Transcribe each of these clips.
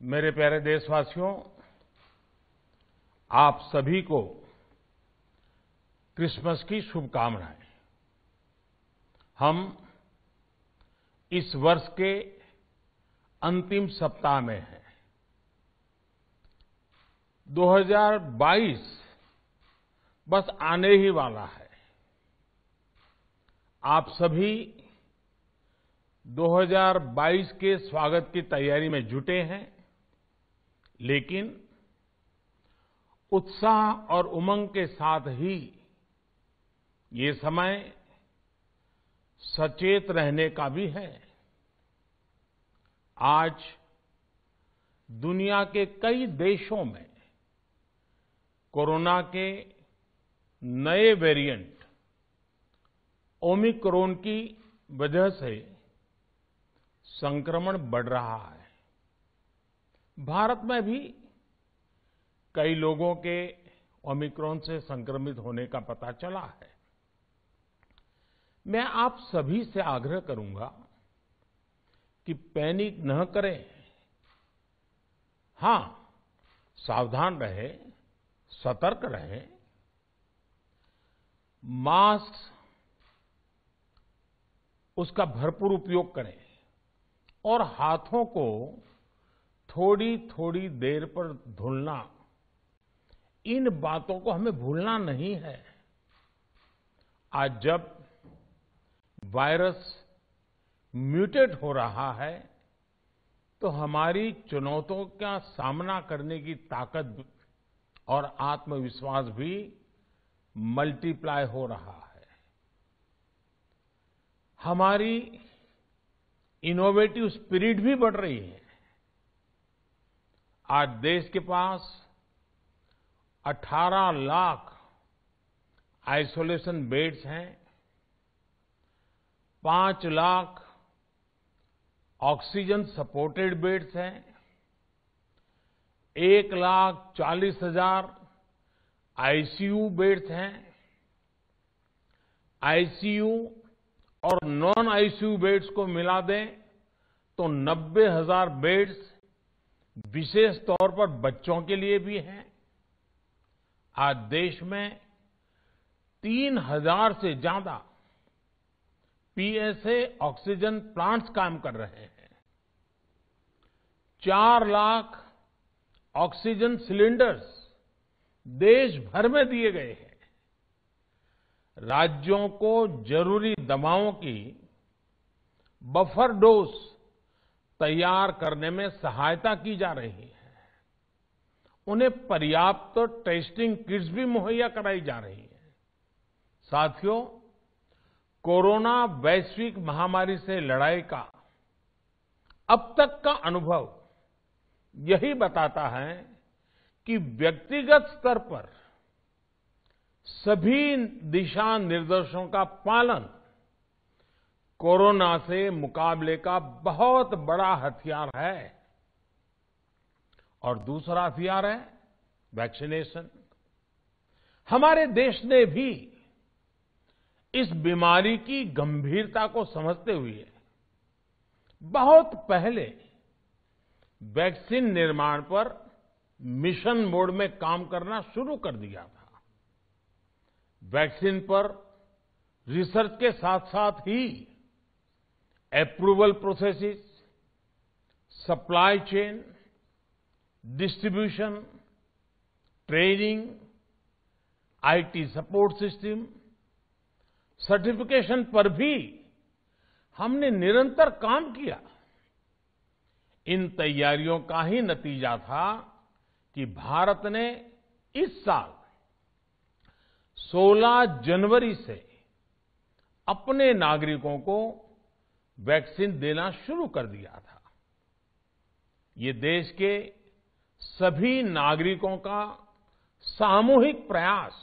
मेरे प्यारे देशवासियों, आप सभी को क्रिसमस की शुभकामनाएं। हम इस वर्ष के अंतिम सप्ताह में हैं। 2022 बस आने ही वाला है। आप सभी 2022 के स्वागत की तैयारी में जुटे हैं, लेकिन उत्साह और उमंग के साथ ही ये समय सचेत रहने का भी है। आज दुनिया के कई देशों में कोरोना के नए वेरिएंट ओमिक्रॉन की वजह से संक्रमण बढ़ रहा है। भारत में भी कई लोगों के ओमिक्रॉन से संक्रमित होने का पता चला है। मैं आप सभी से आग्रह करूंगा कि पैनिक न करें। हां, सावधान रहें, सतर्क रहें, मास्क उसका भरपूर उपयोग करें और हाथों को थोड़ी थोड़ी देर पर धुलना, इन बातों को हमें भूलना नहीं है। आज जब वायरस म्यूटेट हो रहा है, तो हमारी चुनौतियों का सामना करने की ताकत और आत्मविश्वास भी मल्टीप्लाई हो रहा है। हमारी इनोवेटिव स्पिरिट भी बढ़ रही है। आज देश के पास 18 लाख आइसोलेशन बेड्स हैं, 5 लाख ऑक्सीजन सपोर्टेड बेड्स हैं, 1,40,000 आईसीयू बेड्स हैं। आईसीयू और नॉन आईसीयू बेड्स को मिला दें तो 90,000 बेड्स विशेष तौर पर बच्चों के लिए भी हैं। आज देश में 3,000 से ज्यादा पीएसए ऑक्सीजन प्लांट्स काम कर रहे हैं। 4 लाख ऑक्सीजन सिलेंडर्स देश भर में दिए गए हैं। राज्यों को जरूरी दवाओं की बफर डोज तैयार करने में सहायता की जा रही है। उन्हें पर्याप्त टेस्टिंग किट्स भी मुहैया कराई जा रही है। साथियों, कोरोना वैश्विक महामारी से लड़ाई का अब तक का अनुभव यही बताता है कि व्यक्तिगत स्तर पर सभी दिशा निर्देशों का पालन कोरोना से मुकाबले का बहुत बड़ा हथियार है। और दूसरा हथियार है वैक्सीनेशन। हमारे देश ने भी इस बीमारी की गंभीरता को समझते हुए बहुत पहले वैक्सीन निर्माण पर मिशन मोड में काम करना शुरू कर दिया था। वैक्सीन पर रिसर्च के साथ साथ ही approval processes, supply chain, distribution, training, IT support system, certification पर भी हमने निरंतर काम किया। इन तैयारियों का ही नतीजा था कि भारत ने इस साल 16 जनवरी से अपने नागरिकों को वैक्सीन देना शुरू कर दिया था। ये देश के सभी नागरिकों का सामूहिक प्रयास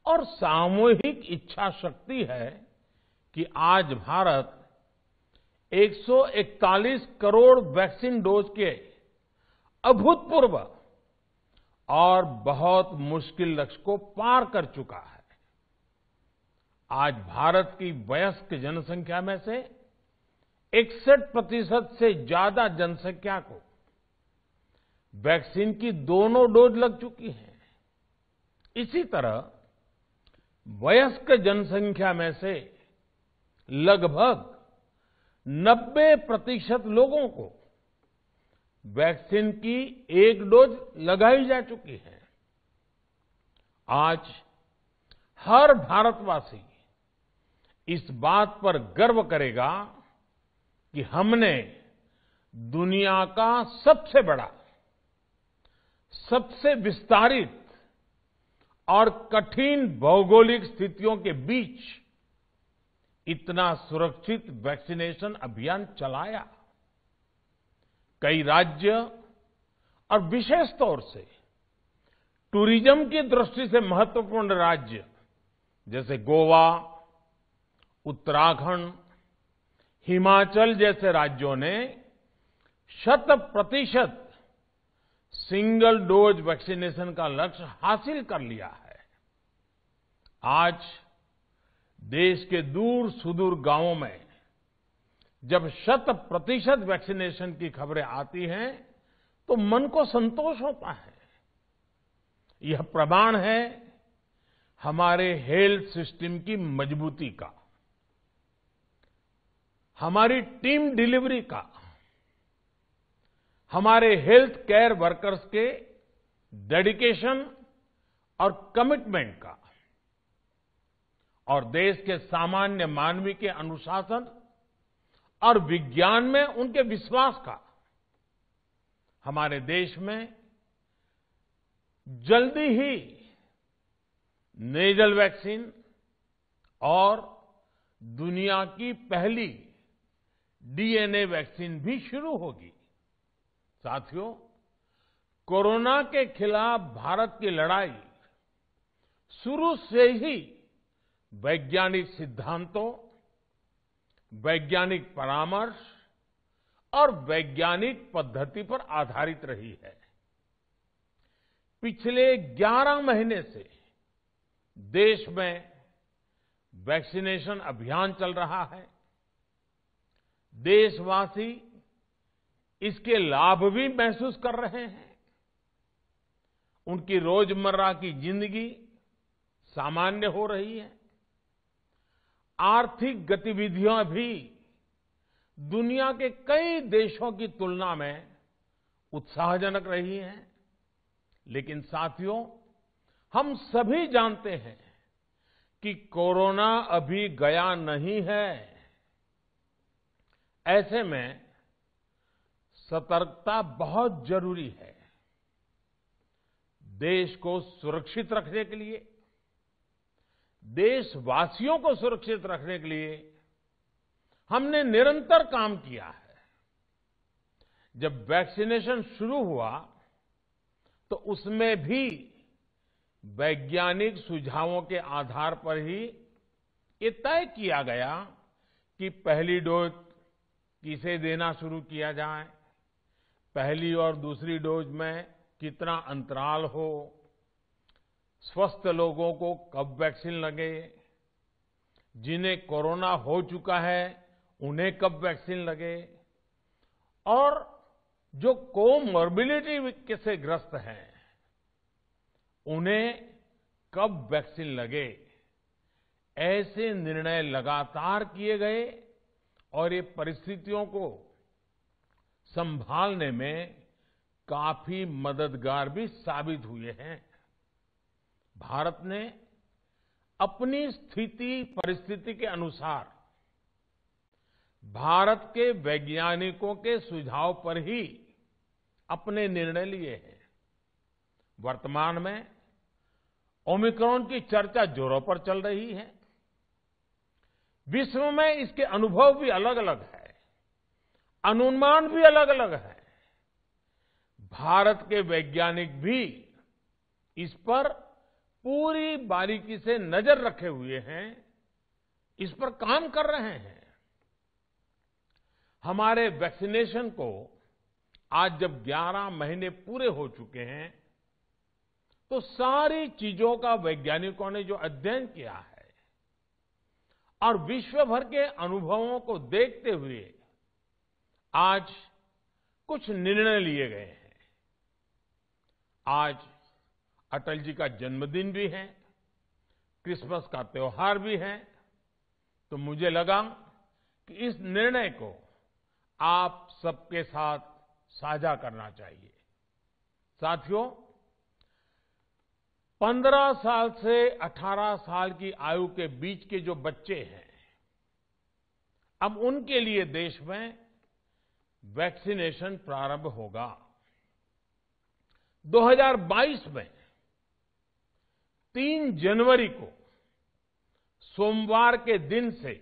और सामूहिक इच्छा शक्ति है कि आज भारत 141 करोड़ वैक्सीन डोज के अभूतपूर्व और बहुत मुश्किल लक्ष्य को पार कर चुका है। आज भारत की वयस्क जनसंख्या में से 61% से ज्यादा जनसंख्या को वैक्सीन की दोनों डोज लग चुकी हैं। इसी तरह वयस्क जनसंख्या में से लगभग 90% लोगों को वैक्सीन की एक डोज लगाई जा चुकी है। आज हर भारतवासी इस बात पर गर्व करेगा कि हमने दुनिया का सबसे बड़ा, सबसे विस्तारित और कठिन भौगोलिक स्थितियों के बीच इतना सुरक्षित वैक्सीनेशन अभियान चलाया। कई राज्य और विशेष तौर से टूरिज्म की दृष्टि से महत्वपूर्ण राज्य जैसे गोवा, उत्तराखंड, हिमाचल जैसे राज्यों ने 100% सिंगल डोज वैक्सीनेशन का लक्ष्य हासिल कर लिया है। आज देश के दूर सुदूर गांवों में जब 100% वैक्सीनेशन की खबरें आती हैं तो मन को संतोष होता है। यह प्रमाण है हमारे हेल्थ सिस्टम की मजबूती का, हमारी टीम डिलीवरी का, हमारे हेल्थ केयर वर्कर्स के डेडिकेशन और कमिटमेंट का, और देश के सामान्य मानवी के अनुशासन और विज्ञान में उनके विश्वास का। हमारे देश में जल्दी ही नेजल वैक्सीन और दुनिया की पहली डीएनए वैक्सीन भी शुरू होगी। साथियों, कोरोना के खिलाफ भारत की लड़ाई शुरू से ही वैज्ञानिक सिद्धांतों, वैज्ञानिक परामर्श और वैज्ञानिक पद्धति पर आधारित रही है। पिछले 11 महीने से देश में वैक्सीनेशन अभियान चल रहा है। देशवासी इसके लाभ भी महसूस कर रहे हैं। उनकी रोजमर्रा की जिंदगी सामान्य हो रही है। आर्थिक गतिविधियां भी दुनिया के कई देशों की तुलना में उत्साहजनक रही हैं। लेकिन साथियों, हम सभी जानते हैं कि कोरोना अभी गया नहीं है। ऐसे में सतर्कता बहुत जरूरी है। देश को सुरक्षित रखने के लिए, देशवासियों को सुरक्षित रखने के लिए हमने निरंतर काम किया है। जब वैक्सीनेशन शुरू हुआ तो उसमें भी वैज्ञानिक सुझावों के आधार पर ही ये तय किया गया कि पहली डोज किसे देना शुरू किया जाए, पहली और दूसरी डोज में कितना अंतराल हो, स्वस्थ लोगों को कब वैक्सीन लगे, जिन्हें कोरोना हो चुका है उन्हें कब वैक्सीन लगे, और जो कोमॉर्बिडिटी से ग्रस्त हैं उन्हें कब वैक्सीन लगे। ऐसे निर्णय लगातार किए गए और ये परिस्थितियों को संभालने में काफी मददगार भी साबित हुए हैं। भारत ने अपनी स्थिति परिस्थिति के अनुसार भारत के वैज्ञानिकों के सुझाव पर ही अपने निर्णय लिए हैं। वर्तमान में ओमिक्रॉन की चर्चा जोरों पर चल रही है। विश्व में इसके अनुभव भी अलग अलग है, अनुमान भी अलग अलग है। भारत के वैज्ञानिक भी इस पर पूरी बारीकी से नजर रखे हुए हैं, इस पर काम कर रहे हैं। हमारे वैक्सीनेशन को आज जब 11 महीने पूरे हो चुके हैं तो सारी चीजों का वैज्ञानिकों ने जो अध्ययन किया है और विश्व भर के अनुभवों को देखते हुए आज कुछ निर्णय लिए गए हैं। आज अटल जी का जन्मदिन भी है, क्रिसमस का त्योहार भी है, तो मुझे लगा कि इस निर्णय को आप सबके साथ साझा करना चाहिए। साथियों, 15 साल से 18 साल की आयु के बीच के जो बच्चे हैं, अब उनके लिए देश में वैक्सीनेशन प्रारंभ होगा। 2022 में 3 जनवरी को सोमवार के दिन से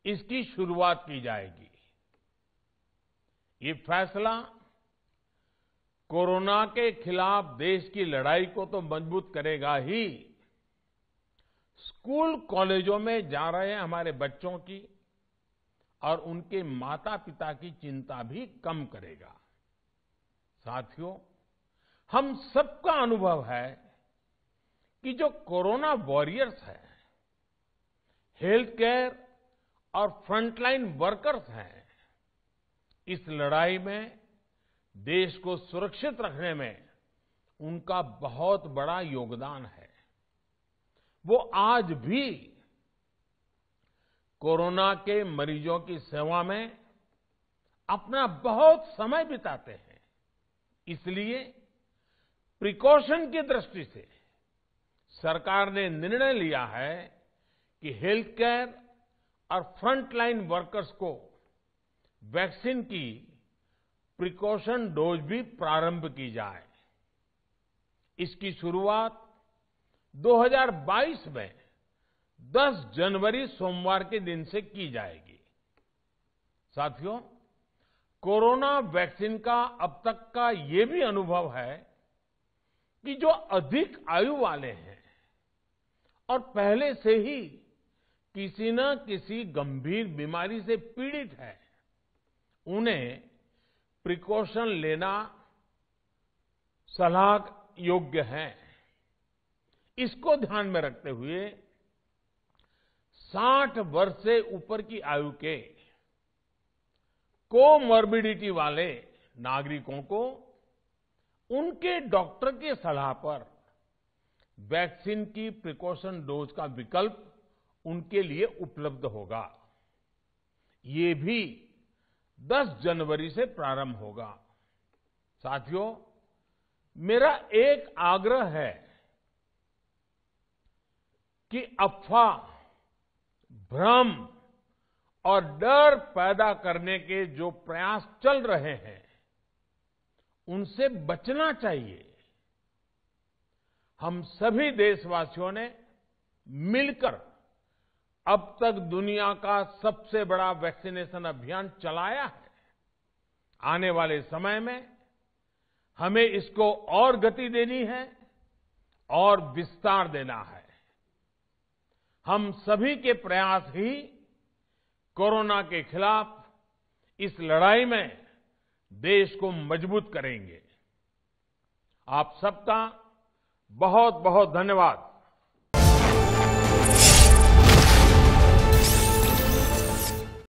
इसकी शुरुआत की जाएगी। ये फैसला कोरोना के खिलाफ देश की लड़ाई को तो मजबूत करेगा ही, स्कूल कॉलेजों में जा रहे हमारे बच्चों की और उनके माता पिता की चिंता भी कम करेगा। साथियों, हम सबका अनुभव है कि जो कोरोना वॉरियर्स हैं, हेल्थ केयर और फ्रंटलाइन वर्कर्स हैं, इस लड़ाई में देश को सुरक्षित रखने में उनका बहुत बड़ा योगदान है। वो आज भी कोरोना के मरीजों की सेवा में अपना बहुत समय बिताते हैं। इसलिए प्रिकॉशन की दृष्टि से सरकार ने निर्णय लिया है कि हेल्थ केयर और फ्रंटलाइन वर्कर्स को वैक्सीन की प्रिकॉशन डोज भी प्रारंभ की जाए। इसकी शुरुआत 2022 में 10 जनवरी सोमवार के दिन से की जाएगी। साथियों, कोरोना वैक्सीन का अब तक का ये भी अनुभव है कि जो अधिक आयु वाले हैं और पहले से ही किसी न किसी गंभीर बीमारी से पीड़ित है, उन्हें प्रिकॉशन लेना सलाह योग्य है। इसको ध्यान में रखते हुए 60 वर्ष से ऊपर की आयु के कोमॉर्बिडिटी वाले नागरिकों को उनके डॉक्टर की सलाह पर वैक्सीन की प्रिकॉशन डोज का विकल्प उनके लिए उपलब्ध होगा। ये भी 10 जनवरी से प्रारंभ होगा। साथियों, मेरा एक आग्रह है कि अफवाह, भ्रम और डर पैदा करने के जो प्रयास चल रहे हैं, उनसे बचना चाहिए। हम सभी देशवासियों ने मिलकर अब तक दुनिया का सबसे बड़ा वैक्सीनेशन अभियान चलाया है। आने वाले समय में हमें इसको और गति देनी है और विस्तार देना है। हम सभी के प्रयास ही कोरोना के खिलाफ इस लड़ाई में देश को मजबूत करेंगे। आप सबका बहुत बहुत धन्यवाद।